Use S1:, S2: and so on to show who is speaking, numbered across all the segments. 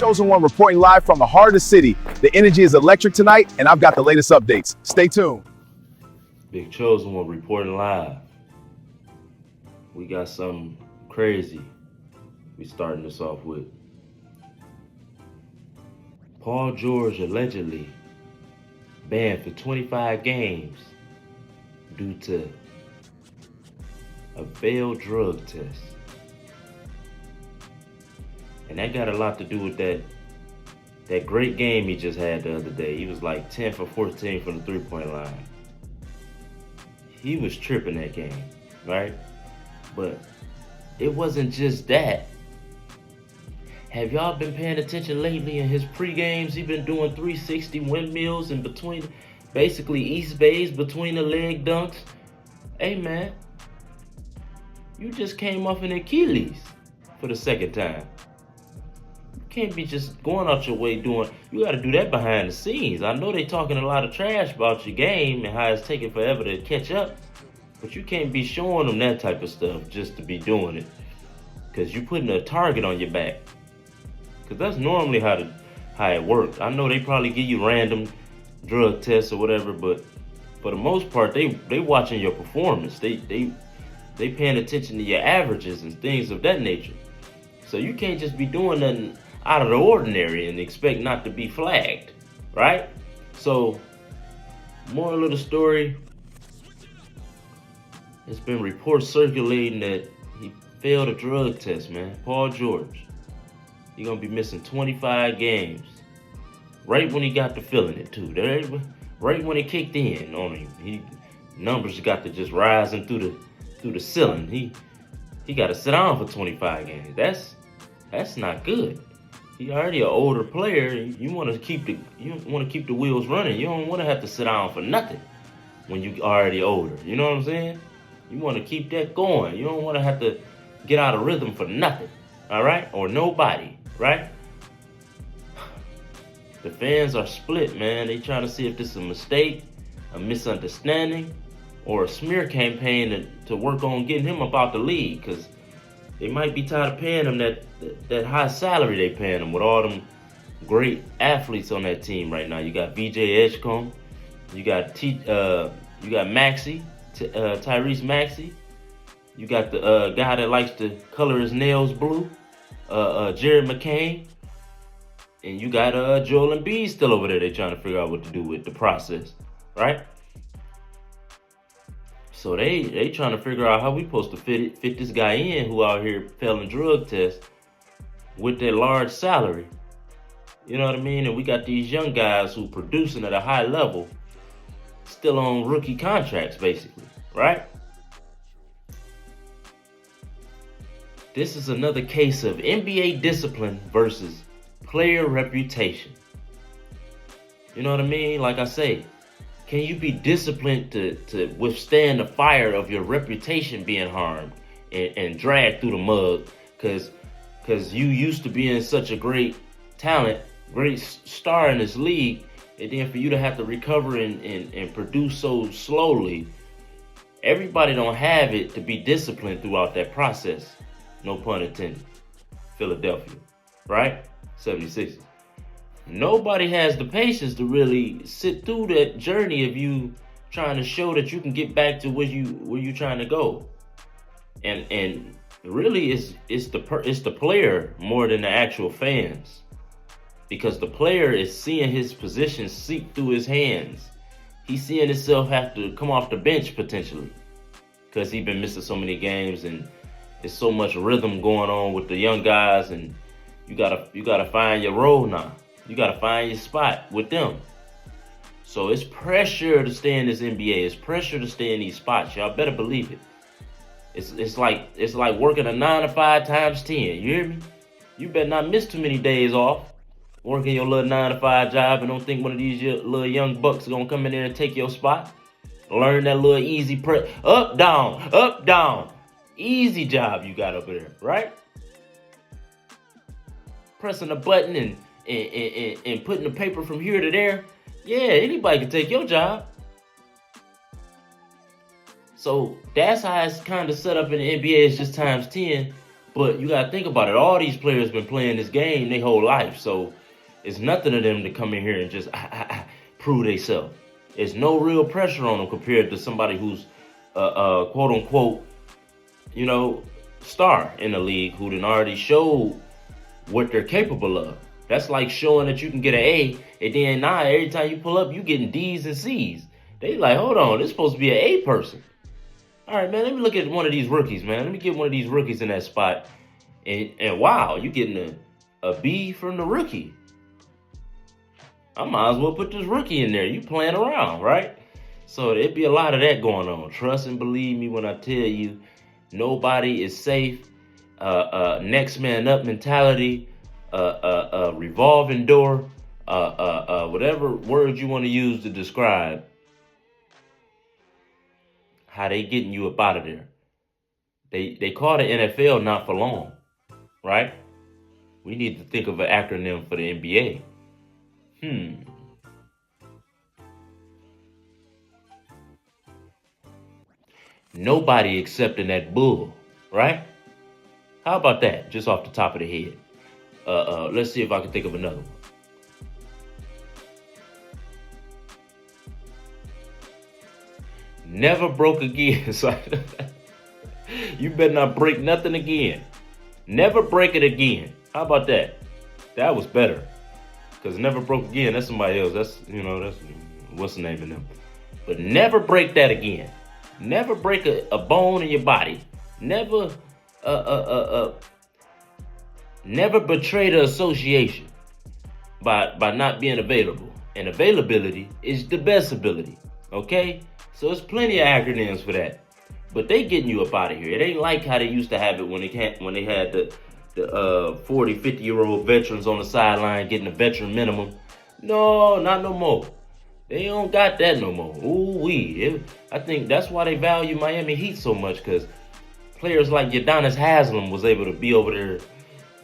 S1: Chosen One reporting live from the heart of the city. The energy is electric tonight, and I've got the latest updates. Stay tuned.
S2: Big Chosen One reporting live. We got something crazy we starting this off with. Paul George allegedly banned for 25 games due to a failed drug test. And that got a lot to do with that great game he just had the other day. He was like 10 for 14 from the three-point line. He was tripping that game, right? But it wasn't just that. Have y'all been paying attention lately in his pre-games? He been doing 360 windmills in between, basically East Bays between the leg dunks. Hey man, you just came off an Achilles for the second time. You can't be just going out your way doing, you gotta do that behind the scenes. I know they talking a lot of trash about your game and how it's taking forever to catch up, but you can't be showing them that type of stuff just to be doing it. Cause you putting a target on your back. Cause that's normally how it works. I know they probably give you random drug tests or whatever, but for the most part, they watching your performance. They paying attention to your averages and things of that nature. So you can't just be doing nothing out of the ordinary and expect not to be flagged, right? So, moral of the story, there's been reports circulating that he failed a drug test, man. Paul George. He's gonna be missing 25 games. Right when he got to feeling it too. Right when it kicked in on him. Numbers got to just rising through the ceiling. He gotta sit down for 25 games. That's not good. He already an older player. You wanna keep the wheels running. You don't wanna have to sit down for nothing when you already older. You know what I'm saying? You wanna keep that going. You don't wanna have to get out of rhythm for nothing. Alright? Or nobody, right? The fans are split, man. They trying to see if this is a mistake, a misunderstanding, or a smear campaign to work on getting him up out the league, because they might be tired of paying him that high salary they paying him with all them great athletes on that team right now. You got VJ Edgecombe, you got Maxey, Tyrese Maxey, you got the guy that likes to color his nails blue, Jared McCain, and you got Joel Embiid still over there. They trying to figure out what to do with the process, right? So they trying to figure out how we supposed to fit this guy in who out here failing drug tests with that large salary. You know what I mean? And we got these young guys who producing at a high level, still on rookie contracts, basically, right? This is another case of NBA discipline versus player reputation. You know what I mean? Like I say, can you be disciplined to withstand the fire of your reputation being harmed and dragged through the mud? Because you used to being such a great talent, great star in this league, and then for you to have to recover and produce so slowly, everybody don't have it to be disciplined throughout that process. No pun intended. Philadelphia, right? 76ers. Nobody has the patience to really sit through that journey of you trying to show that you can get back to where you trying to go. And really it's the player more than the actual fans. Because the player is seeing his position seep through his hands. He's seeing himself have to come off the bench potentially. Because he's been missing so many games and there's so much rhythm going on with the young guys, and you gotta find your role now. You gotta find your spot with them. So it's pressure to stay in this NBA. It's pressure to stay in these spots. Y'all better believe it. It's like working a 9 to 5 times 10. You hear me? You better not miss too many days off working your little 9 to 5 job and don't think one of these little young bucks are gonna come in there and take your spot. Learn that little easy press. Up, down. Easy job you got over there, right? Pressing a button and putting the paper from here to there. Yeah, anybody can take your job. So that's how it's kind of set up in the NBA. It's just times 10. But you gotta think about it. All these players been playing this game their whole life, so it's nothing to them to come in here and just prove themselves. There's no real pressure on them compared to somebody who's quote unquote, star in the league who done already showed what they're capable of. That's like showing that you can get an A, and then now every time you pull up, you getting D's and C's. They like, hold on, this supposed to be an A person. All right, man, let me look at one of these rookies, man. Let me get one of these rookies in that spot. And wow, you getting a B from the rookie. I might as well put this rookie in there. You playing around, right? So there'd be a lot of that going on. Trust and believe me when I tell you, nobody is safe. Next man up mentality, revolving door, whatever words you want to use to describe how they getting you up out of there. They call the NFL not for long, right? We need to think of an acronym for the NBA. Nobody accepting that bull, right? How about that? Just off the top of the head. Let's see if I can think of another one. Never broke again. So you better not break nothing again. Never break it again. How about that? That was better. Because never broke again, that's somebody else. That's what's the name of them. But never break that again. Never break a bone in your body. Never never betray the association by not being available. And availability is the best ability. Okay? So there's plenty of acronyms for that. But they getting you up out of here. It ain't like how they used to have it when they had the 40, 50-year-old veterans on the sideline getting a veteran minimum. No, not no more. They don't got that no more. Ooh-wee. I think that's why they value Miami Heat so much, because players like Udonis Haslem was able to be over there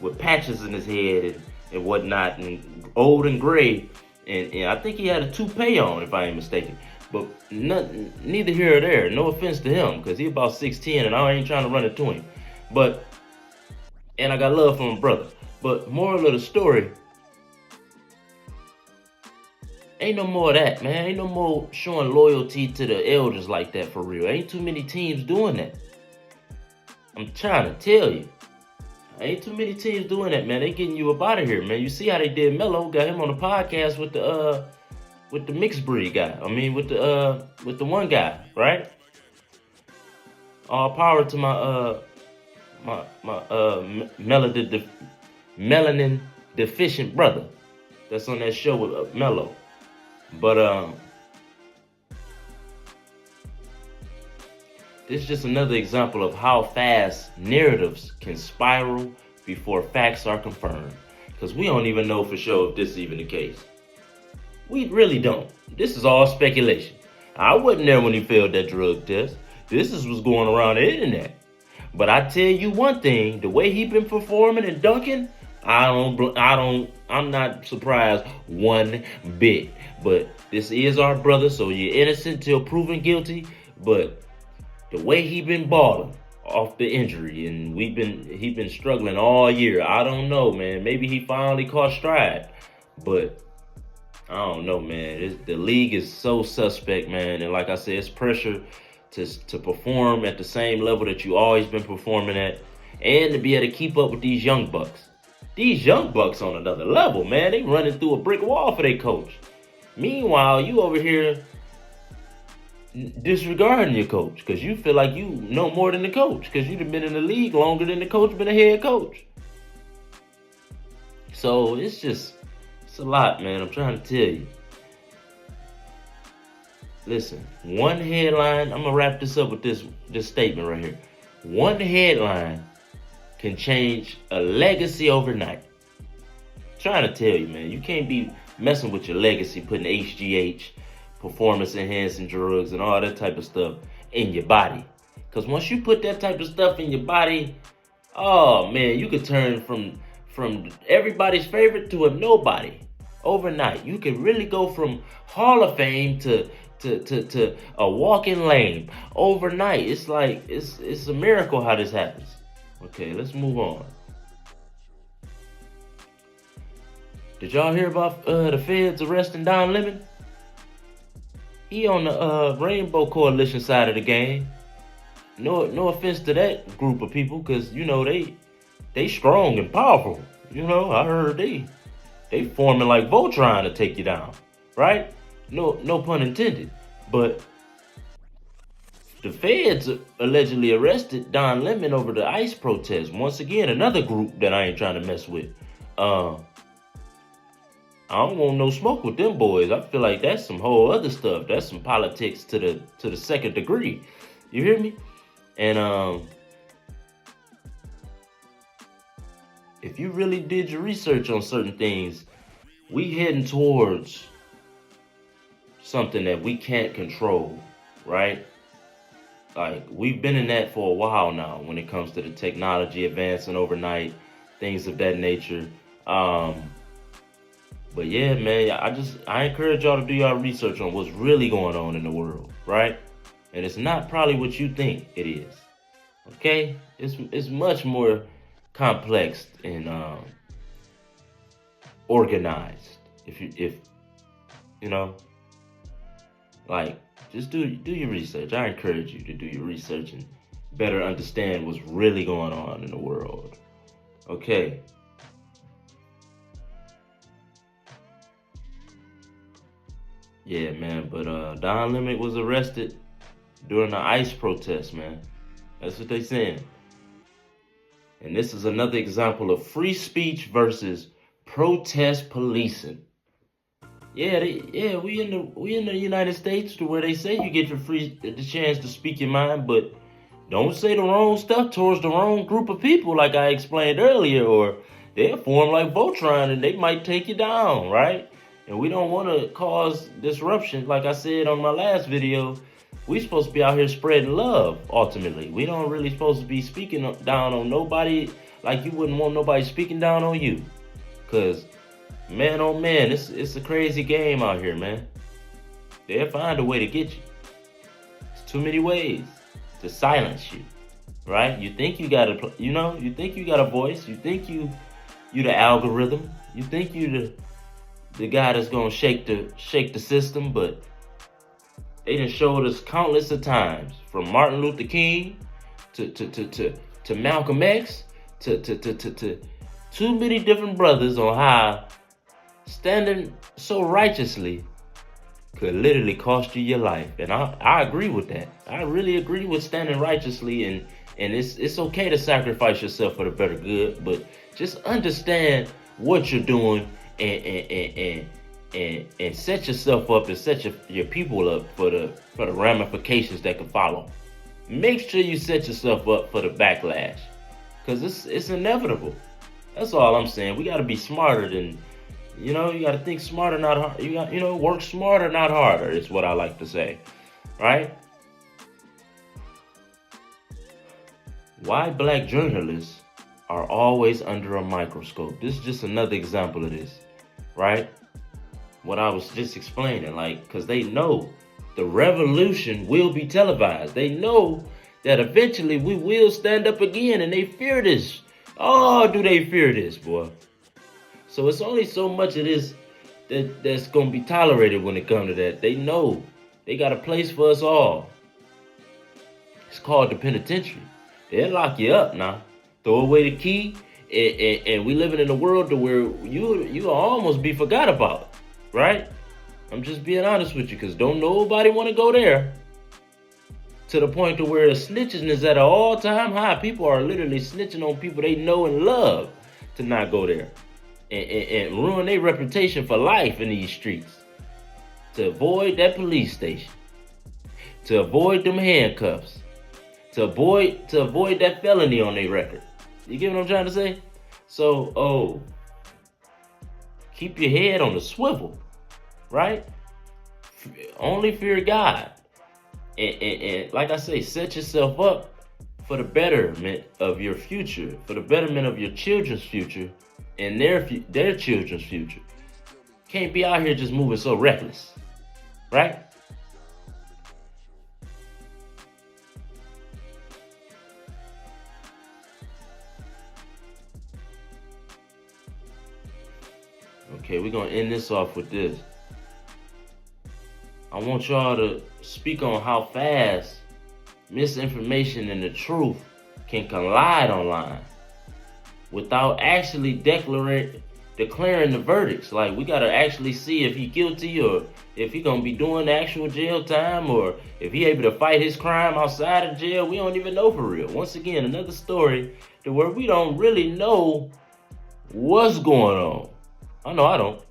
S2: with patches in his head and whatnot, and old and gray. And I think he had a toupee on, if I ain't mistaken. But neither here or there. No offense to him, because he about 6'10", and I ain't trying to run it to him. And I got love for my brother. But moral of the story, ain't no more of that, man. Ain't no more showing loyalty to the elders like that for real. Ain't too many teams doing that. I'm trying to tell you. Ain't too many teams doing that, man. They getting you up out of here, man. You see how they did Melo, got him on the podcast with the mixed breed guy. I mean, with the one guy, right? All power to my melanin deficient brother that's on that show with Melo. But this is just another example of how fast narratives can spiral before facts are confirmed. Because we don't even know for sure if this is even the case. We really don't. This is all speculation. I wasn't there when he failed that drug test. This is what's going around the internet. But I tell you one thing, the way he been performing and dunking, I'm not surprised one bit. But this is our brother, so you're innocent till proven guilty. But the way he been balling off the injury, and he been struggling all year. I don't know, man. Maybe he finally caught stride, but I don't know, man. The league is so suspect, man. And like I said, it's pressure to perform at the same level that you always been performing at, and to be able to keep up with these young bucks. These young bucks on another level, man. They running through a brick wall for their coach. Meanwhile, you over here disregarding your coach because you feel like you know more than the coach because you've been in the league longer than the coach been a head coach. So it's a lot, man. I'm trying to tell you. Listen, one headline, I'm gonna wrap this up with this statement right here. One headline can change a legacy overnight. I'm trying to tell you, man, you can't be messing with your legacy, putting HGH, performance enhancing drugs and all that type of stuff in your body. Because once you put that type of stuff in your body, oh man, you could turn from everybody's favorite to a nobody overnight. You can really go from Hall of Fame to a walking lame overnight. It's like it's a miracle how this happens. Okay, let's move on. Did y'all hear about the feds arresting Don Lemon? He on the Rainbow Coalition side of the game. No offense to that group of people, cause you know they strong and powerful. You know, I heard they forming like Voltron to take you down, right? No pun intended. But the feds allegedly arrested Don Lemon over the ICE protest. Once again, another group that I ain't trying to mess with. I don't want no smoke with them boys. I feel like that's some whole other stuff. That's some politics to the second degree. You hear me? And if you really did your research on certain things, we heading towards something that we can't control, right? Like, we've been in that for a while now when it comes to the technology advancing overnight, things of that nature. But yeah, man, I encourage y'all to do y'all research on what's really going on in the world, right? And it's not probably what you think it is. Okay? It's much more complex and organized. If you know, like, just do your research. I encourage you to do your research and better understand what's really going on in the world. Okay. Yeah, man, but Don Lemon was arrested during the ICE protest, man. That's what they saying. And this is another example of free speech versus protest policing. Yeah, we in the United States to where they say you get the chance to speak your mind, but don't say the wrong stuff towards the wrong group of people, like I explained earlier, or they'll form like Voltron and they might take you down, right? And we don't want to cause disruption. Like I said on my last video, we supposed to be out here spreading love, ultimately. We don't really supposed to be speaking down on nobody like you wouldn't want nobody speaking down on you. Because, man, oh man, it's a crazy game out here, man. They'll find a way to get you. It's too many ways to silence you, right? You think you got a, you think you got a voice. You think you the algorithm. You think you the guy that's gonna shake the system, but they done showed us countless of times, from Martin Luther King to Malcolm X to too many different brothers on how standing so righteously could literally cost you your life. And I agree with that. I really agree with standing righteously, and it's okay to sacrifice yourself for the better good, but just understand what you're doing and set yourself up and set your people up for the ramifications that can follow. Make sure you set yourself up for the backlash, because it's inevitable. That's all I'm saying. We got to be smarter than, you got to think smarter, not hard. You got, work smarter, not harder, is what I like to say, right? Why black journalists are always under a microscope. This is just another example of this, right? What I was just explaining, like, because they know the revolution will be televised. They know that eventually we will stand up again, and they fear this. Oh, do they fear this, boy? So it's only so much of this that's going to be tolerated when it comes to that. They know they got a place for us all. It's called the penitentiary. They'll lock you up now. Throw away the key, and we living in a world to where you almost be forgot about, right? I'm just being honest with you, because don't nobody want to go there. To the point to where the snitching is at an all-time high. People are literally snitching on people they know and love to not go there. And ruin their reputation for life in these streets. To avoid that police station. To avoid them handcuffs. To avoid that felony on their record. You get what I'm trying to say? So, keep your head on the swivel, right? Only fear God. And like I say, set yourself up for the betterment of your future, for the betterment of your children's future and their children's future. Can't be out here just moving so reckless, right? Okay, we're gonna end this off with this. I want y'all to speak on how fast misinformation and the truth can collide online without actually declaring the verdicts. Like, we gotta actually see if he guilty or if he gonna be doing actual jail time or if he able to fight his crime outside of jail. We don't even know for real. Once again, another story to where we don't really know what's going on. I know I don't.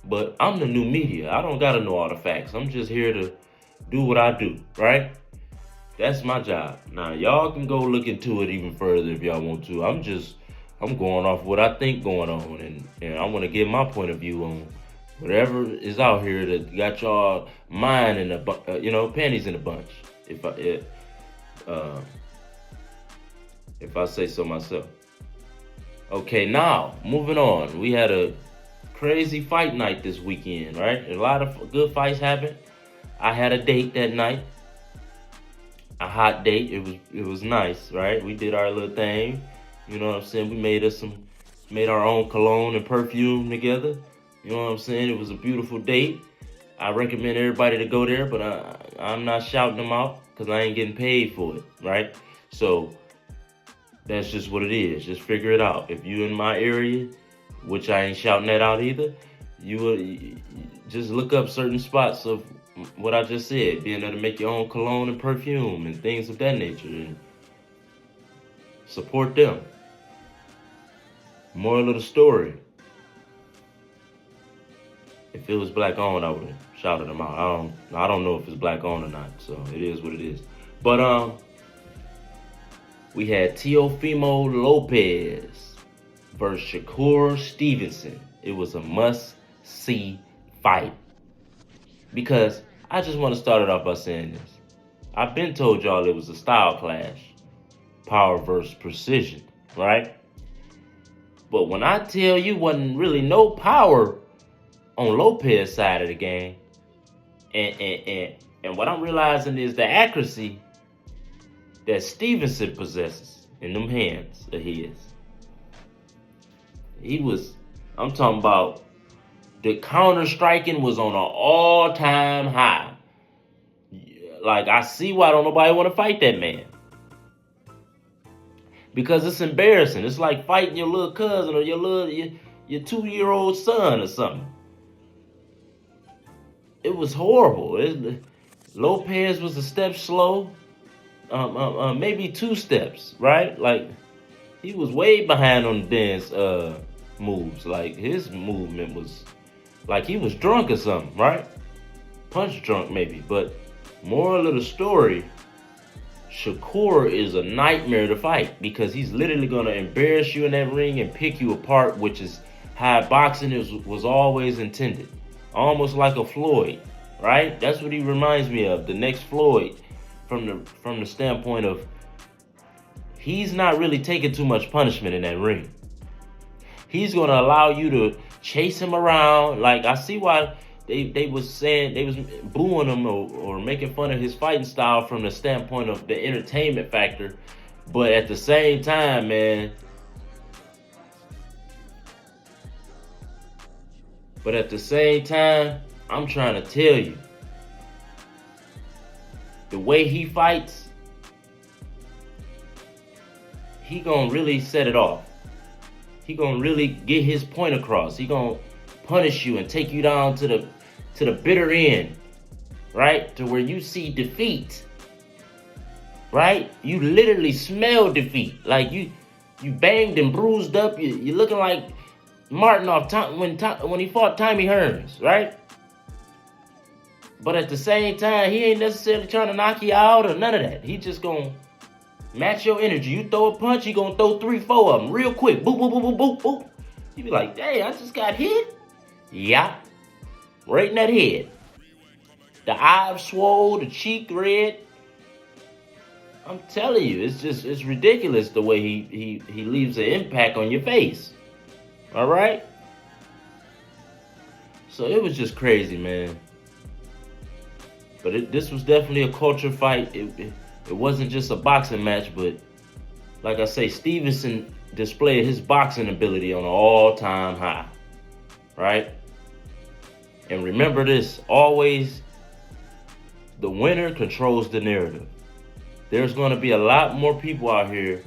S2: But I'm the new media. I don't gotta know all the facts. I'm just here to do what I do, right? That's my job. Now, y'all can go look into it even further if y'all want to. I'm going off what I think going on, and I want to give my point of view on whatever is out here that got y'all mind in panties in a bunch. If I say so myself. Okay, now moving on. We had a crazy fight night this weekend, right? A lot of good fights happened. I had a date that night. A hot date. It was nice, right? We did our little thing. You know what I'm saying? We made our own cologne and perfume together. You know what I'm saying? It was a beautiful date. I recommend everybody to go there, but I'm not shouting them out because I ain't getting paid for it, right? So that's just what it is. Just figure it out. If you in my area, which I ain't shouting that out either, you will just look up certain spots of what I just said, being able to make your own cologne and perfume and things of that nature, and support them. Moral of the story: if it was black owned, I would have shouted them out. I don't know if it's black owned or not, so it is what it is. But we had Teofimo Lopez versus Shakur Stevenson. It was a must-see fight. Because I just want to start it off by saying this. I've been told y'all it was a style clash. Power versus precision, right? But when I tell you wasn't really no power on Lopez's side of the game, and what I'm realizing is the accuracy that Stevenson possesses in them hands of his. I'm talking about the counter striking was on an all-time high. Like, I see why don't nobody want to fight that man. Because it's embarrassing. It's like fighting your little cousin or your 2-year-old son or something. It was horrible. Lopez was a step slow. Maybe 2 steps, right? Like, he was way behind on the dance moves. Like, his movement was like he was drunk or something, right? Punch drunk maybe. But moral of the story, Shakur is a nightmare to fight because he's literally going to embarrass you in that ring and pick you apart, which is how boxing was always intended. Almost like a Floyd, right? That's what he reminds me of, the next Floyd, from the standpoint of he's not really taking too much punishment in that ring. He's going to allow you to chase him around. Like, I see why they was booing him or making fun of his fighting style from the standpoint of the entertainment factor. But at the same time, man, I'm trying to tell you, the way he fights, he gonna really set it off. He gonna really get his point across. He gonna punish you and take you down to the bitter end, right? To where you see defeat, right? You literally smell defeat. Like you banged and bruised up. You looking like Martin when he fought Tommy Hearns, right? But at the same time, he ain't necessarily trying to knock you out or none of that. He just gonna match your energy. You throw a punch, he gonna throw 3-4 of them real quick. Boop, boop, boop, boop, boop, boop. You be like, dang, I just got hit. Yeah, right in that head. The eye swole, the cheek red. I'm telling you, it's ridiculous the way he leaves an impact on your face. All right? So it was just crazy, man. But this was definitely a culture fight. It wasn't just a boxing match, but like I say, Stevenson displayed his boxing ability on an all-time high. right? And remember this, always the winner controls the narrative. There's going to be a lot more people out here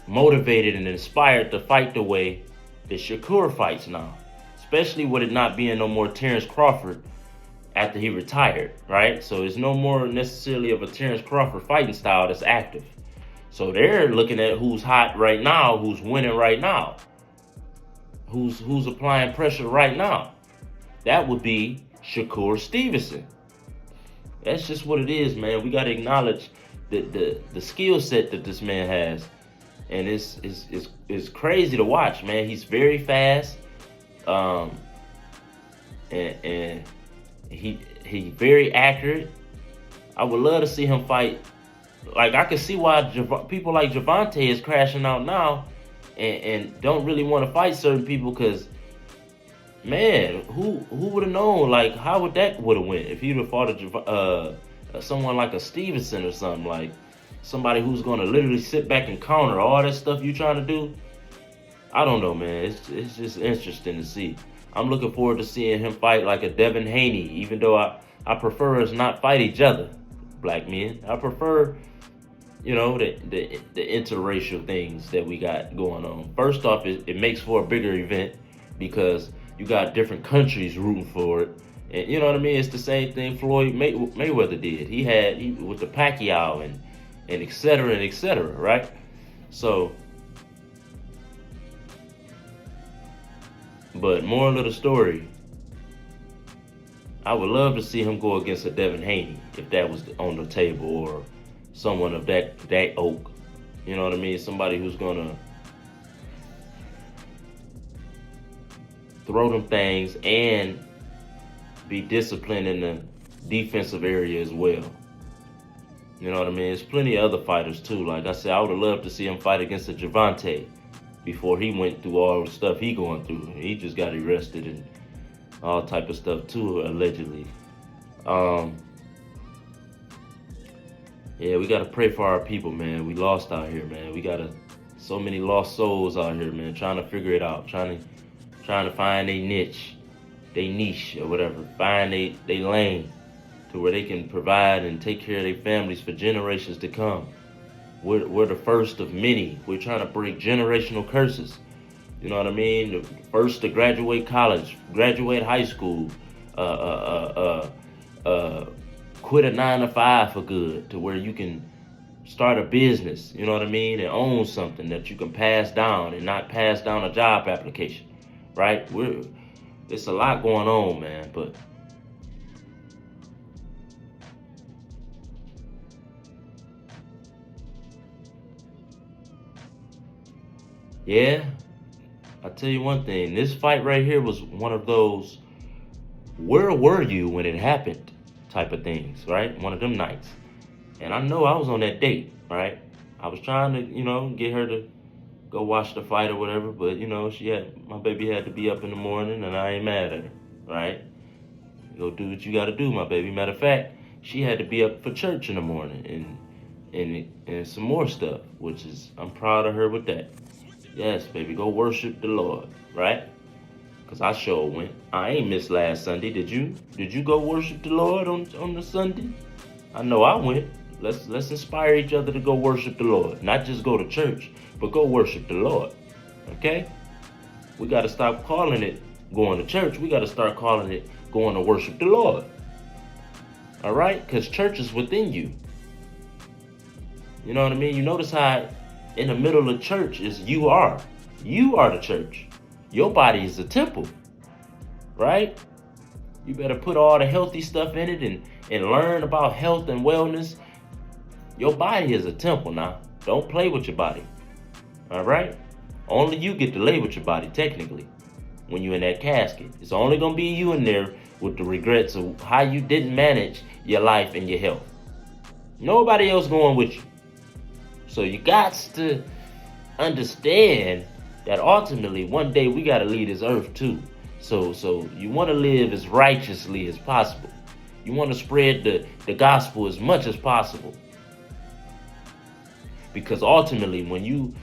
S2: motivated and inspired to fight the way that Shakur fights now, especially with it not being no more Terrence Crawford after he retired, right? So it's no more necessarily of a Terrence Crawford fighting style that's active. So they're looking at who's hot right now, who's winning right now, who's applying pressure right now. That would be Shakur Stevenson. That's just what it is, man. We got to acknowledge the skill set that this man has. And it's crazy to watch, man. He's very fast. And he very accurate. I would love to see him fight. Like, I can see why people like Gervonta is crashing out now and don't really want to fight certain people, because, man, who would have known? Like, how would that would have went if he'd have fought someone like a Stevenson or something, like somebody who's going to literally sit back and counter all that stuff you trying to do? I don't know, man. It's just interesting to see. I'm looking forward to seeing him fight like a Devin Haney, even though I prefer us not fight each other, black men. I prefer, you know, the interracial things that we got going on. First off, it makes for a bigger event because you got different countries rooting for it. And you know what I mean? It's the same thing Floyd Mayweather did. He with the Pacquiao and et cetera, right? So, but moral of the story, I would love to see him go against a Devin Haney if that was on the table, or someone of that ilk. You know what I mean? Somebody who's gonna throw them things and be disciplined in the defensive area as well. You know what I mean? There's plenty of other fighters too. Like I said, I would have loved to see him fight against a Gervonta before he went through all the stuff he going through. He just got arrested and all type of stuff too, allegedly. Yeah, we gotta pray for our people, man. We lost out here, man. So many lost souls out here, man, trying to figure it out, trying to find a niche, or whatever, find they lane to where they can provide and take care of their families for generations to come. We're the first of many. We're trying to break generational curses. You know what I mean? The first to graduate college, graduate high school, quit a 9-to-5 for good, to where you can start a business, you know what I mean, and own something that you can pass down and not pass down a job application, right? It's a lot going on, man, but yeah, I'll tell you one thing. This fight right here was one of those where were you when it happened type of things, right? One of them nights. And I know I was on that date, right? I was trying to, get her to go watch the fight or whatever, but, my baby had to be up in the morning, and I ain't mad at her, right? Go do what you got to do, my baby. Matter of fact, she had to be up for church in the morning and some more stuff, which is, I'm proud of her with that. Yes, baby, go worship the Lord, right? Because I sure went. I ain't missed last Sunday. Did you? Did you go worship the Lord on the Sunday? I know I went. Let's inspire each other to go worship the Lord. Not just go to church, but go worship the Lord. Okay? We got to stop calling it going to church. We got to start calling it going to worship the Lord. All right? Because church is within you. You know what I mean? You notice how in the middle of church is you are. You are the church. Your body is a temple, right? You better put all the healthy stuff in it and learn about health and wellness. Your body is a temple now. Don't play with your body, all right? Only you get to lay with your body, technically, when you're in that casket. It's only going to be you in there with the regrets of how you didn't manage your life and your health. Nobody else going with you. So you got to understand that ultimately one day we got to leave this earth too. So you want to live as righteously as possible. You want to spread the gospel as much as possible. Because ultimately when you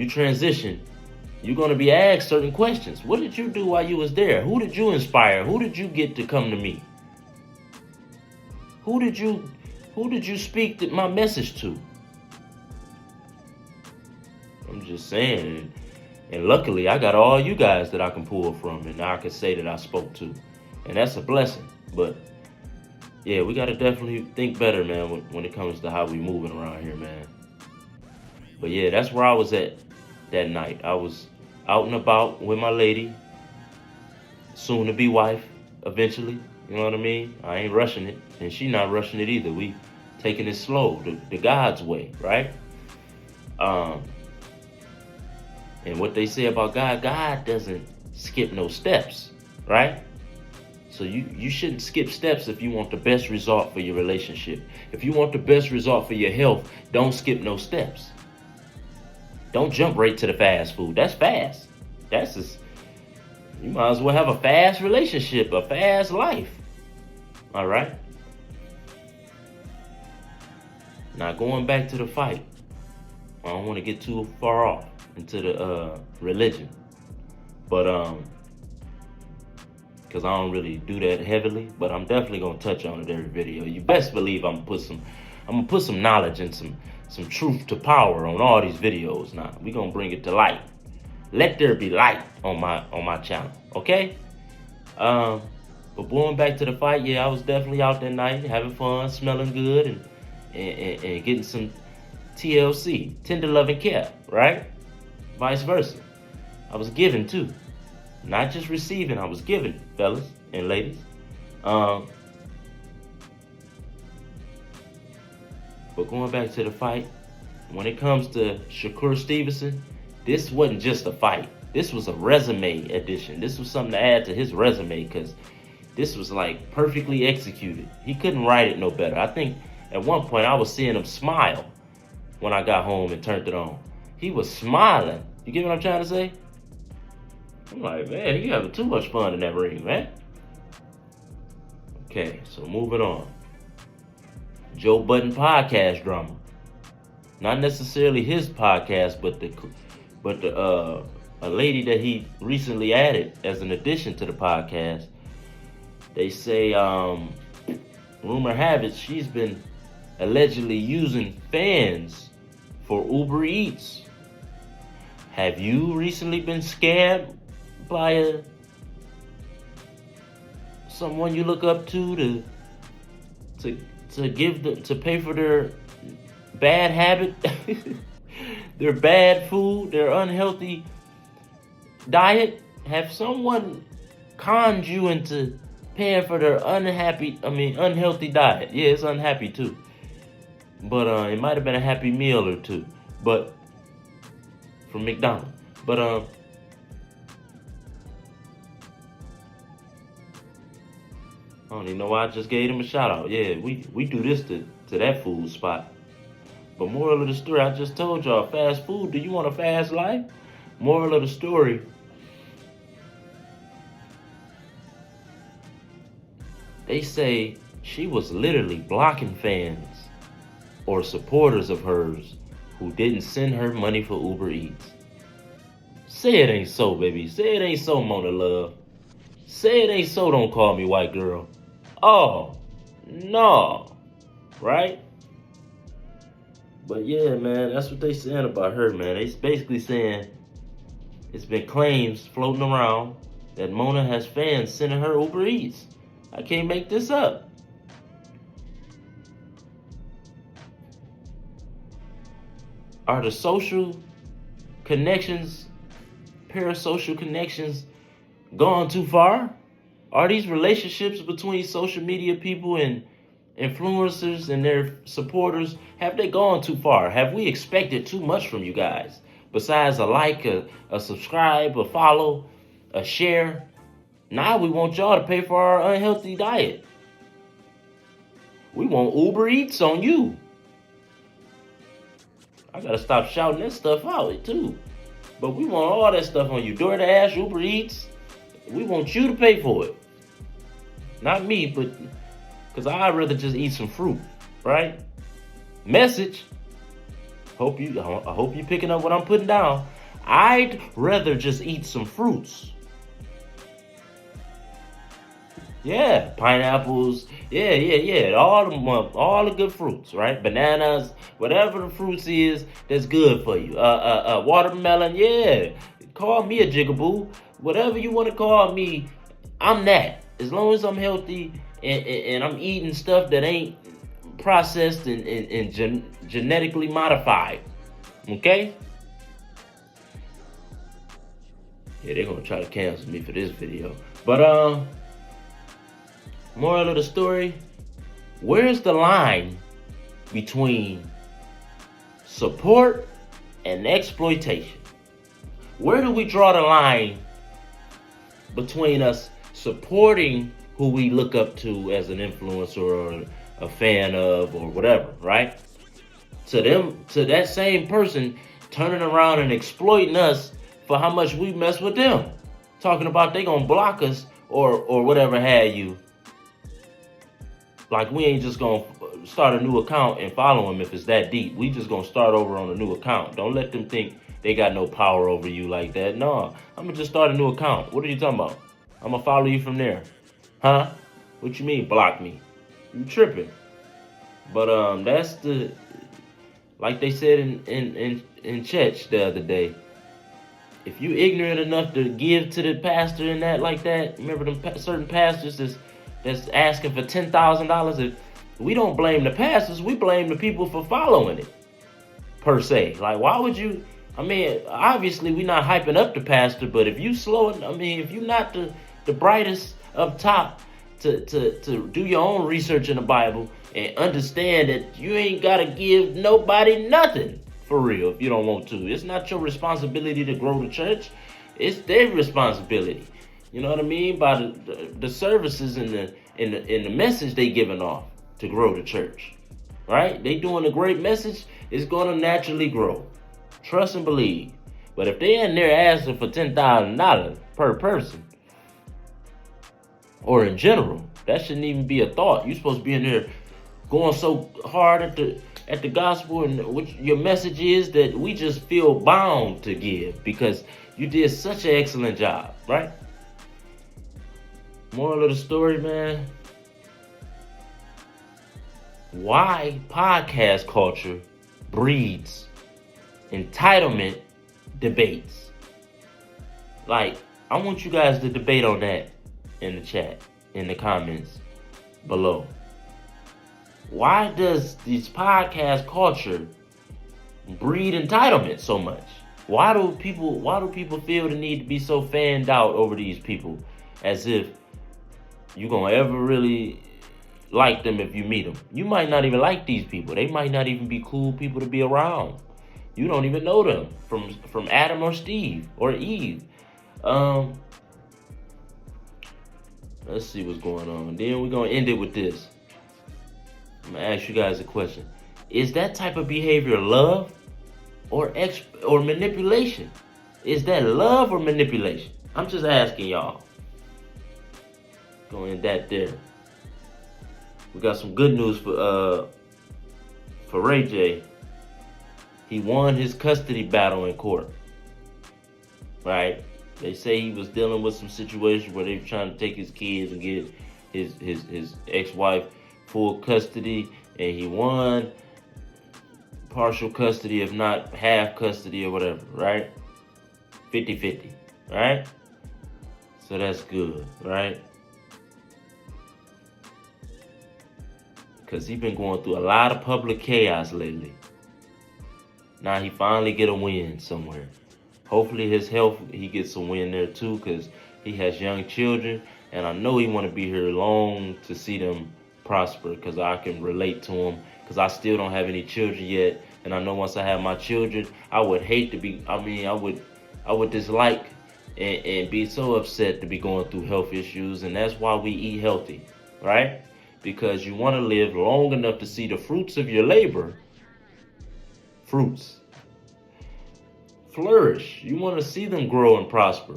S2: transition, You're going to be asked certain questions. What did you do while you was there? Who did you inspire? Who did you get to come to me? Who did you speak my message to? I'm just saying. And luckily, I got all you guys that I can pull from, and I can say that I spoke to. And that's a blessing. But yeah, we got to definitely think better, man, when it comes to how we moving around here, man. But yeah, that's where I was at that night. I was out and about with my lady, soon to be wife, eventually. You know what I mean? I ain't rushing it, and she not rushing it either. We taking it slow, the God's way, right? And what they say about God doesn't skip no steps, right? So you shouldn't skip steps if you want the best result for your relationship. If you want the best result for your health, don't skip no steps. Don't jump right to the fast food. That's fast. That's just, you might as well have a fast relationship, a fast life. All right? Now going back to the fight. I don't want to get too far off into the religion. But because I don't really do that heavily, but I'm definitely gonna touch on it every video. You best believe I'm gonna put some knowledge and some truth to power on all these videos. Now we gonna bring it to light. Let there be light on my channel, okay? But going back to the fight, yeah, I was definitely out that night having fun, smelling good, and getting some TLC, tender loving care, right? Vice versa. I was giving too. Not just receiving, I was giving, fellas and ladies. But going back to the fight, when it comes to Shakur Stevenson, this wasn't just a fight. This was a resume edition. This was something to add to his resume because this was like perfectly executed. He couldn't write it no better. I think at one point I was seeing him smile when I got home and turned it on. He was smiling. You get what I'm trying to say? I'm like, man, you having too much fun in that ring, man. Okay, so moving on. Joe Budden podcast drama. Not necessarily his podcast, but a lady that he recently added as an addition to the podcast. They say, rumor have it, she's been allegedly using fans for Uber Eats. Have you recently been scammed by someone you look up to pay for their bad habit, their bad food, their unhealthy diet? Have someone conned you into paying for their unhealthy diet? Yeah, it's unhappy too. But it might have been a Happy Meal or two. But from McDonald's. But I don't even know why I just gave him a shout out. Yeah, we do this to that food spot. But moral of the story, I just told y'all, fast food, do you want a fast life? Moral of the story, they say she was literally blocking fans or supporters of hers who didn't send her money for Uber Eats. Say it ain't so, baby. Say it ain't so, Mona Love. Say it ain't so, don't call me white girl. Oh, no. Right? But yeah, man, that's what they saying about her, man. They basically saying it's been claims floating around that Mona has fans sending her Uber Eats. I can't make this up. Are the social connections, parasocial connections, gone too far? Are these relationships between social media people and influencers and their supporters, have they gone too far? Have we expected too much from you guys? Besides a like, a subscribe, a follow, a share. Now we want y'all to pay for our unhealthy diet. We want Uber Eats on you. I gotta stop shouting that stuff out too. But we want all that stuff on you. DoorDash, Uber Eats. We want you to pay for it. Not me, but because I'd rather just eat some fruit, right? Message. I hope you picking up what I'm putting down. I'd rather just eat some fruits. Yeah, pineapples. Yeah. All the good fruits, right? Bananas, whatever the fruits is that's good for you. Watermelon. Yeah, call me a jigaboo. Whatever you want to call me, I'm that. As long as I'm healthy and I'm eating stuff that ain't processed and genetically modified. Okay? Yeah, they're gonna try to cancel me for this video. But moral of the story, where's the line between support and exploitation? Where do we draw the line between us supporting who we look up to as an influencer or a fan of or whatever, right? To that same person turning around and exploiting us for how much we mess with them. Talking about they gonna block us or whatever have you. Like we ain't just gonna start a new account and follow them if it's that deep. We just gonna start over on a new account. Don't let them think they got no power over you like that. No, I'm gonna just start a new account. What are you talking about? I'm gonna follow you from there. Huh? What you mean block me? You tripping. But that's the, like they said in church the other day. If you ignorant enough to give to the pastor and that like that, remember them certain pastors that's asking for $10,000. We don't blame the pastors, we blame the people for following it, per se. Like, why would you? I mean, obviously we're not hyping up the pastor, but if you if you're not the brightest up top to do your own research in the Bible and understand that you ain't gotta give nobody nothing. For real, if you don't want to. It's not your responsibility to grow the church. It's their responsibility. You know what I mean? By the services and the message they giving off to grow the church. Right? They doing a great message, it's gonna naturally grow. Trust and believe. But if they in there asking for $10,000 per person, or in general, that shouldn't even be a thought. You're supposed to be in there going so hard at the gospel and what your message is that we just feel bound to give because you did such an excellent job, right? Moral of the story, man. Why podcast culture breeds entitlement debates. Like, I want you guys to debate on that in the chat, in the comments below. Why does this podcast culture breed entitlement so much? Why do people feel the need to be so fanned out over these people as if you're gonna ever really like them if you meet them? You might not even like these people. They might not even be cool people to be around. You don't even know them from Adam or Steve or Eve. Let's see what's going on. Then we're gonna end it with this. I'm gonna ask you guys a question. Is that type of behavior love or manipulation? Is that love or manipulation? I'm just asking y'all. Going that there. We got some good news for Ray J. He won his custody battle in court. Right? They say he was dealing with some situation where they were trying to take his kids and get his ex-wife full custody, and he won partial custody, if not half custody or whatever, right? 50-50, right? So that's good, right? Because he's been going through a lot of public chaos lately. Now he finally get a win somewhere. Hopefully his health, he gets a win there too, because he has young children, and I know he want to be here long to see them prosper, because I can relate to him, because I still don't have any children yet, and I know once I have my children, I would hate to be, I would dislike and be so upset to be going through health issues, and that's why we eat healthy, right? Because you want to live long enough to see the fruits of your labor, flourish. You want to see them grow and prosper.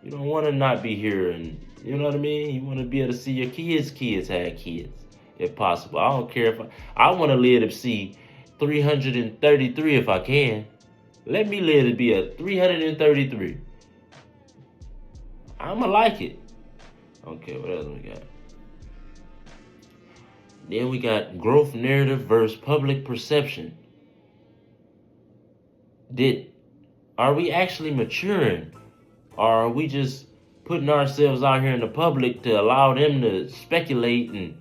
S2: You don't want to not be here, and you know what I mean? You want to be able to see your kids have kids, if possible. I don't care if I want to live to see 333 if I can. Let me live to be a 333. I'ma like it. Okay, what else we got? Then we got growth narrative versus public perception. Are we actually maturing? Or are we just putting ourselves out here in the public to allow them to speculate and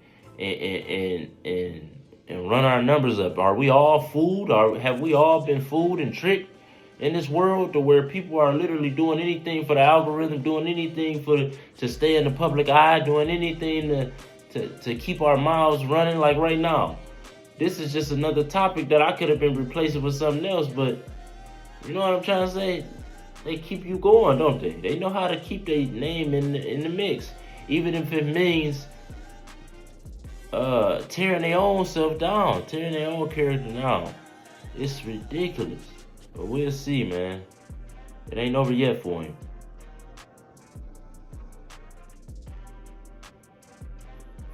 S2: run our numbers up? Are we all fooled? Or have we all been fooled and tricked in this world to where people are literally doing anything for the algorithm, doing anything to stay in the public eye, doing anything to keep our mouths running? Like right now, this is just another topic that I could have been replacing with something else, but you know what I'm trying to say? They keep you going, don't they? They know how to keep their name in the mix, even if it means tearing their own self down, tearing their own character down. It's ridiculous, but we'll see, man. It ain't over yet for him.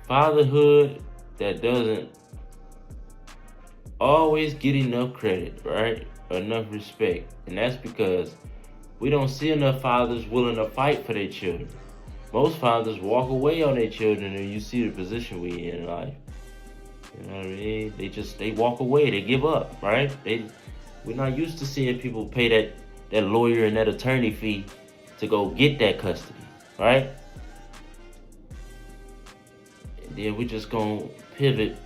S2: Fatherhood that doesn't always get enough credit, right? Enough respect, and that's because we don't see enough fathers willing to fight for their children. Most fathers walk away on their children, and you see the position we in life. You know what I mean? They walk away, they give up, right? We're not used to seeing people pay that lawyer and that attorney fee to go get that custody, right? And then we're just gonna pivot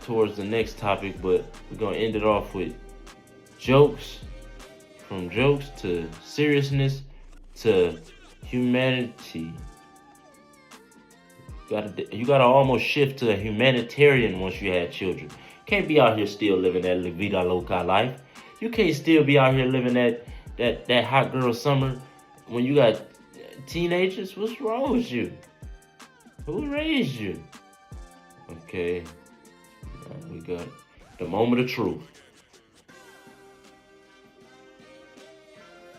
S2: towards the next topic, but we're gonna end it off with jokes, from jokes to seriousness to humanity. You gotta almost shift to a humanitarian once you have children. Can't be out here still living that La Vida Loca life. You can't still be out here living that hot girl summer when you got teenagers. What's wrong with you? Who raised you? Okay, now we got the moment of truth.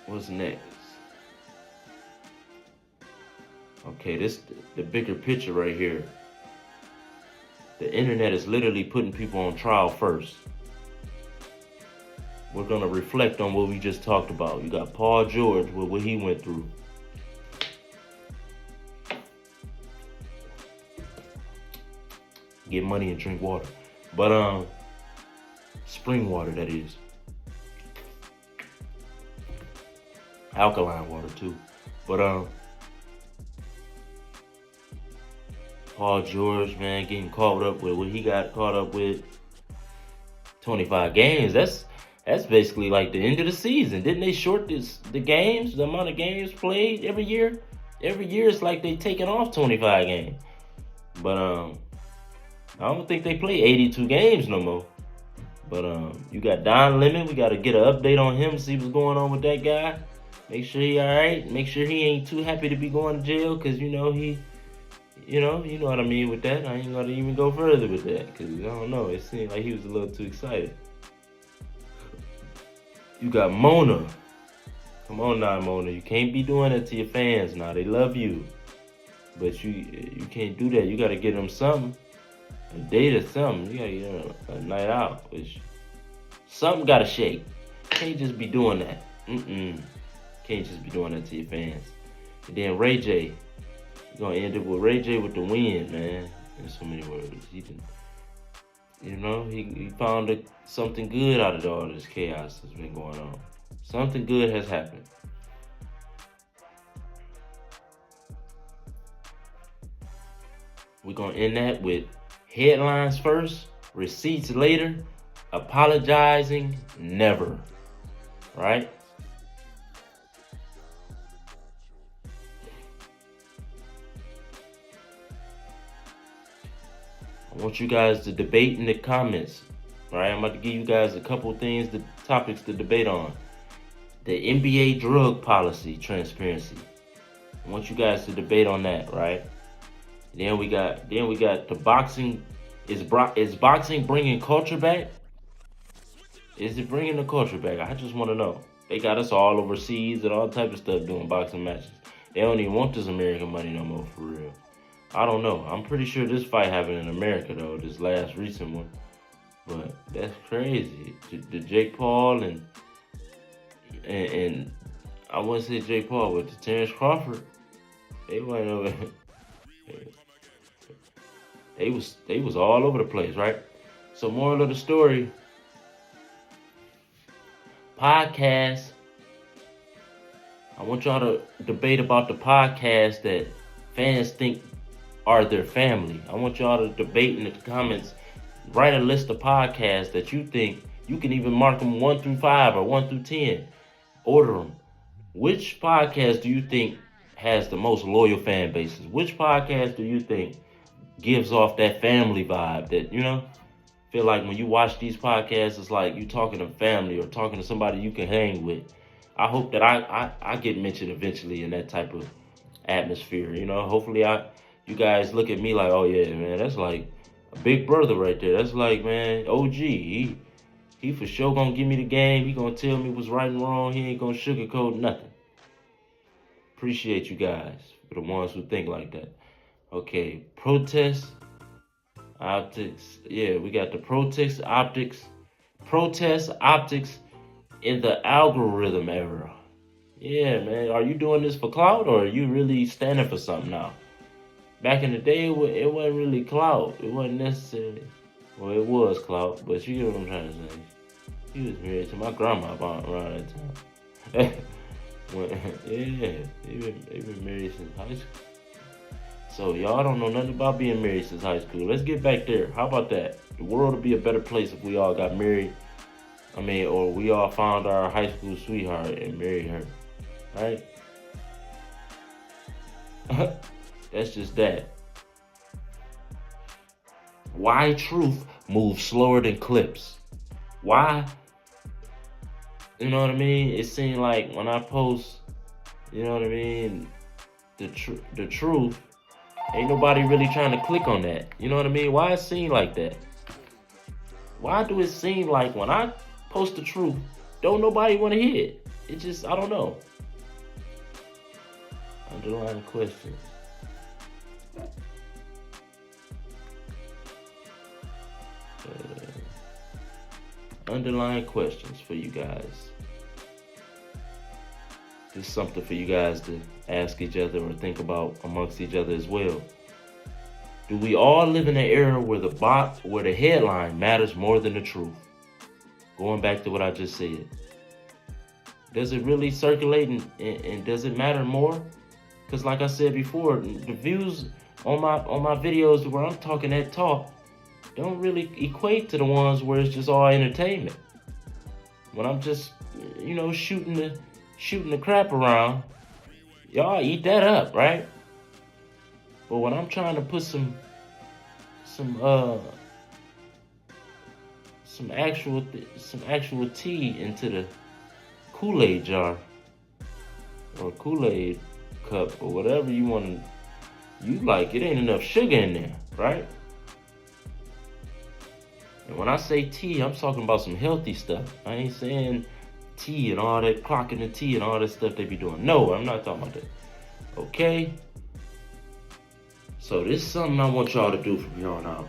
S2: What's next? Okay, this the bigger picture right here. The internet is literally putting people on trial first. We're gonna reflect on what we just talked about. You got Paul George with what he went through. Get money and drink water. But spring water, that is. Alkaline water too. But Paul George, man, getting caught up with what he got caught up with. 25 games. That's basically like the end of the season. Didn't they short the games, the amount of games played every year? Every year it's like they taking off 25 games. But I don't think they play 82 games no more. But you got Don Lemon. We got to get an update on him, see what's going on with that guy. Make sure he all right. Make sure he ain't too happy to be going to jail, because you know you know what I mean with that. I ain't gonna even go further with that, because I don't know. It seemed like he was a little too excited. You got Mona. Come on now, Mona. You can't be doing that to your fans now. They love you, but you can't do that. You got to get them something, a date or something. You got to get a night out. Which something got to shake. Can't just be doing that. Can't just be doing that to your fans. And then Ray J. You're gonna end up with Ray J with the win, man. In so many words. He found something good out of all this chaos that's been going on. Something good has happened. We're gonna end that with headlines first, receipts later, apologizing never. Right? I want you guys to debate in the comments. All right, I'm about to give you guys a couple things, topics to debate on. The NBA drug policy transparency. I want you guys to debate on that, right? Then we got the boxing. Is boxing bringing culture back? Is it bringing the culture back? I just want to know. They got us all overseas and all type of stuff doing boxing matches. They don't even want this American money no more, for real. I don't know. I'm pretty sure this fight happened in America, though, this last recent one. But that's crazy. The Jake Paul and and I wouldn't say Jake Paul, but Terrence Crawford, they went over. They was all over the place, right? So moral of the story, podcast. I want y'all to debate about the podcast that fans think are their family. I want y'all to debate in the comments. Write a list of podcasts that you think, you can even mark them 1 through 5 or 1 through 10. Order them. Which podcast do you think has the most loyal fan bases? Which podcast do you think gives off that family vibe that, feel like when you watch these podcasts, it's like you talking to family or talking to somebody you can hang with. I hope that I get mentioned eventually in that type of atmosphere. Hopefully you guys look at me like, oh yeah, man, that's like a big brother right there. That's like, man, OG. He for sure gonna give me the game. He gonna tell me what's right and wrong. He ain't gonna sugarcoat nothing. Appreciate you guys for the ones who think like that. Okay, protest optics. Yeah, we got the protest optics in the algorithm era. Yeah, man, are you doing this for clout or are you really standing for something now? Back in the day, it wasn't really clout. It wasn't necessarily. Well, it was clout, but you get what I'm trying to say. He was married to my grandma around that time. Yeah, they been married since high school. So y'all don't know nothing about being married since high school. Let's get back there. How about that? The world would be a better place if we all got married. Or we all found our high school sweetheart and married her. Right? That's just that. Why truth moves slower than clips? Why? You know what I mean? It seemed like when I post, you know what I mean, the truth, ain't nobody really trying to click on that. You know what I mean? Why it seem like that? Why do it seem like when I post the truth, don't nobody want to hear it? It just, I don't know. Underlying questions. Underlying questions for you guys. This is something for you guys to ask each other or think about amongst each other as well. Do we all live in an era where the headline matters more than the truth? Going back to what I just said. Does it really circulate and does it matter more? Because like I said before, the views on my videos where I'm talking that talk don't really equate to the ones where it's just all entertainment. When I'm just, shooting the crap around, y'all eat that up, right? But when I'm trying to put some actual tea into the Kool-Aid jar or Kool-Aid cup or whatever you like, it ain't enough sugar in there, right? And when I say tea, I'm talking about some healthy stuff. I ain't saying tea and all that, clocking the tea and all that stuff they be doing. No, I'm not talking about that. Okay? So this is something I want y'all to do from here on out.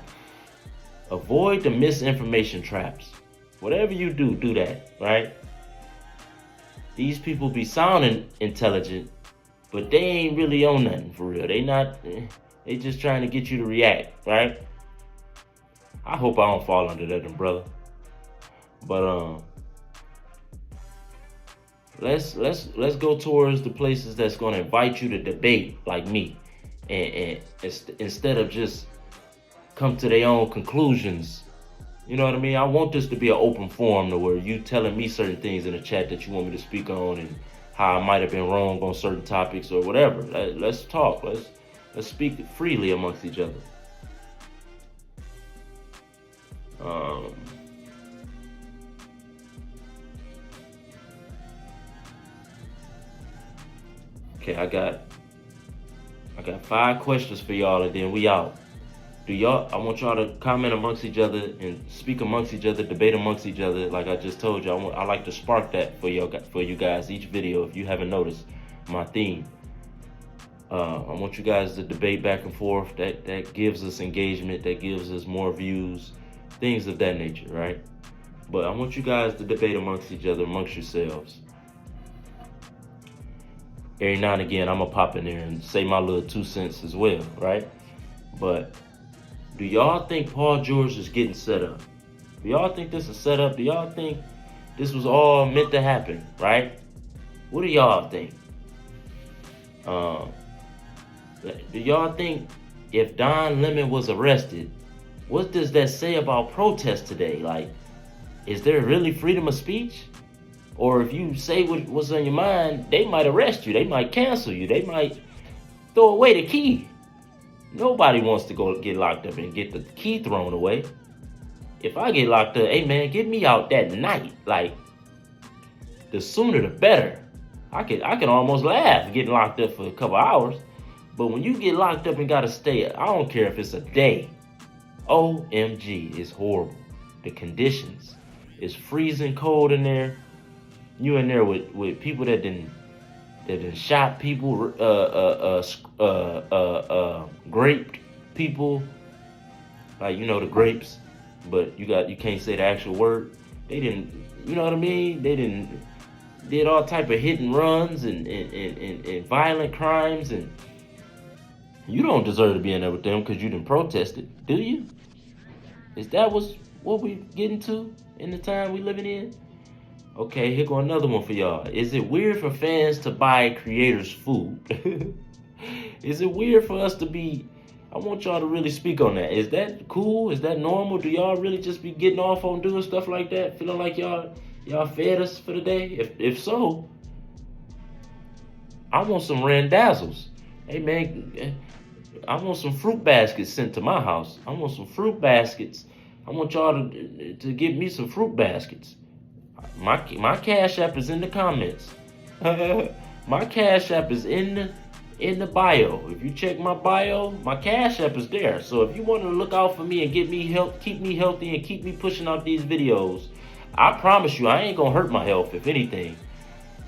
S2: Avoid the misinformation traps. Whatever you do that, right? These people be sounding intelligent, but they ain't really on nothing for real. They just trying to get you to react, right? I hope I don't fall under that umbrella. But let's go towards the places that's gonna invite you to debate like me. And instead of just come to their own conclusions. You know what I mean? I want this to be an open forum to where you telling me certain things in the chat that you want me to speak on and how I might have been wrong on certain topics or whatever. Let's talk. Let's speak freely amongst each other. Okay, I got 5 questions for y'all and then we out. I want y'all to comment amongst each other and speak amongst each other, debate amongst each other. Like I just told you, I like to spark that for you guys each video. If you haven't noticed my theme, I want you guys to debate back and forth. That gives us engagement. That gives us more views, things of that nature, right? But I want you guys to debate amongst each other, amongst yourselves. every now and again I'm gonna pop in there and say my little 2 cents as well, right? But do y'all think Paul George is getting set up? Do y'all think this is set up? Do y'all think this was all meant to happen, right? What do y'all think? Do y'all think if Don Lemon was arrested, what does that say about protests today? Like, is there really freedom of speech? Or if you say what's on your mind, they might arrest you. They might cancel you. They might throw away the key. Nobody wants to go get locked up and get the key thrown away. If I get locked up, hey man, get me out that night. Like, the sooner the better. I can almost laugh getting locked up for a couple hours. But when you get locked up and gotta stay, I don't care if it's a day. OMG, it's horrible. The conditions. It's freezing cold in there. You in there with people that didn't shot people, graped people, like, you know, the grapes, but you can't say the actual word. They didn't, you know what I mean? They did all type of hit and runs and violent crimes, and you don't deserve to be in there with them because you didn't protest it, do you? Is that what we getting to in the time we living in? Okay, here go another one for y'all. Is it weird for fans to buy creators food? Is it weird for us to be, I want y'all to really speak on that. Is that cool? Is that normal? Do y'all really just be getting off on doing stuff like that? Feeling like y'all fed us for the day? If so, I want some randazzles. Hey man, I want some fruit baskets sent to my house. I want some fruit baskets. I want y'all to give me some fruit baskets. My Cash App is in the comments. My Cash App is in the bio. If you check my bio, my Cash App is there. So if you want to look out for me and keep me healthy and keep me pushing out these videos, I promise you I ain't gonna hurt my health. If anything,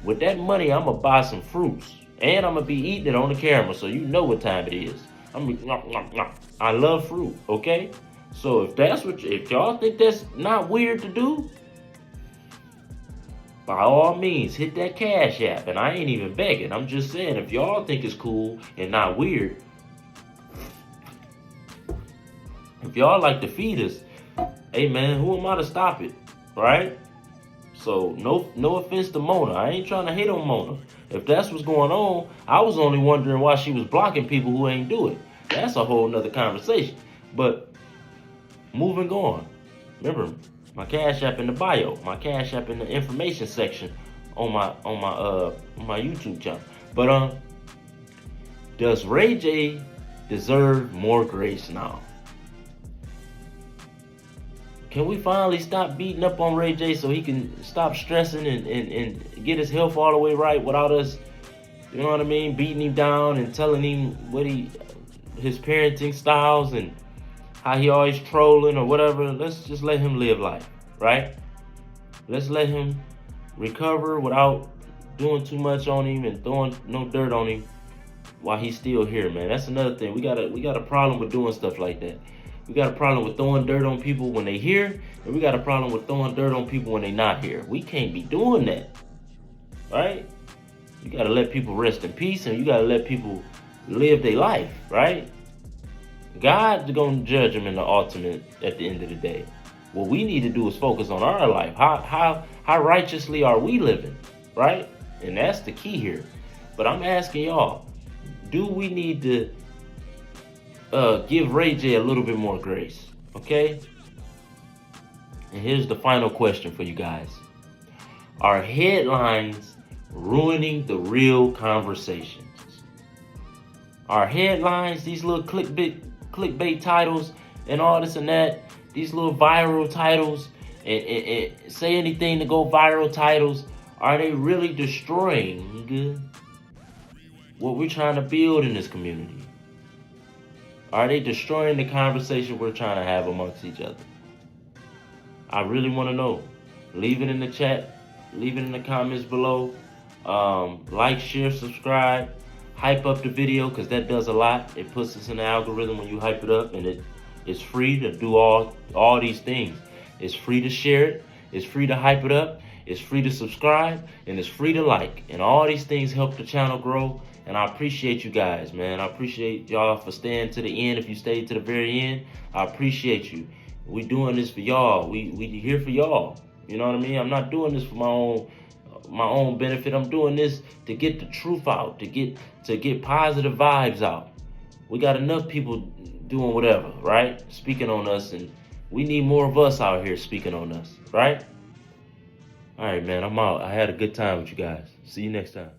S2: with that money, I'm gonna buy some fruits and I'm gonna be eating it on the camera, so you know what time it is. I love fruit. Okay, so if y'all think that's not weird to do, by all means, hit that Cash App. And I ain't even begging. I'm just saying, if y'all think it's cool and not weird, if y'all like to feed us, hey man, who am I to stop it, right? So no offense to Mona. I ain't trying to hate on Mona. If that's what's going on, I was only wondering why she was blocking people who ain't do it. That's a whole nother conversation. But moving on, remember, my Cash App in the bio, my Cash App in the information section on my YouTube channel. But does Ray J deserve more grace now? Can we finally stop beating up on Ray J so he can stop stressing and get his health all the way right without us, you know what I mean, beating him down and telling him his parenting styles and how he always trolling or whatever? Let's just let him live life, right? Let's let him recover without doing too much on him and throwing no dirt on him while he's still here, man. That's another thing. We got a problem with doing stuff like that. We got a problem with throwing dirt on people when they here, and we got a problem with throwing dirt on people when they not here. We can't be doing that, right? You gotta let people rest in peace, and you gotta let people live their life, right? God's gonna judge them in the ultimate at the end of the day. What we need to do is focus on our life. How righteously are we living, right? And that's the key here. But I'm asking y'all, do we need to give Ray J a little bit more grace? Okay? And here's the final question for you guys. Are headlines ruining the real conversations? Are headlines, these little clickbait titles and all this and that, these little viral titles and say anything to go viral titles, are they really destroying what we're trying to build in this community? Are they destroying the conversation we're trying to have amongst each other? I really want to know. Leave it in the chat. Leave it in the comments below. Like, share, subscribe. Hype up the video, because that does a lot. It puts us in the algorithm when you hype it up, and it's free to do all these things. It's free to share it. It's free to hype it up. It's free to subscribe and it's free to like. And all these things help the channel grow. And I appreciate you guys, man. I appreciate y'all for staying to the end. If you stayed to the very end, I appreciate you. We doing this for y'all. We here for y'all. You know what I mean? I'm not doing this for my own benefit. I'm doing this to get the truth out, to get positive vibes out. We got enough people doing whatever, right? Speaking on us, and we need more of us out here speaking on us, right? All right, man, I'm out. I had a good time with you guys. See you next time.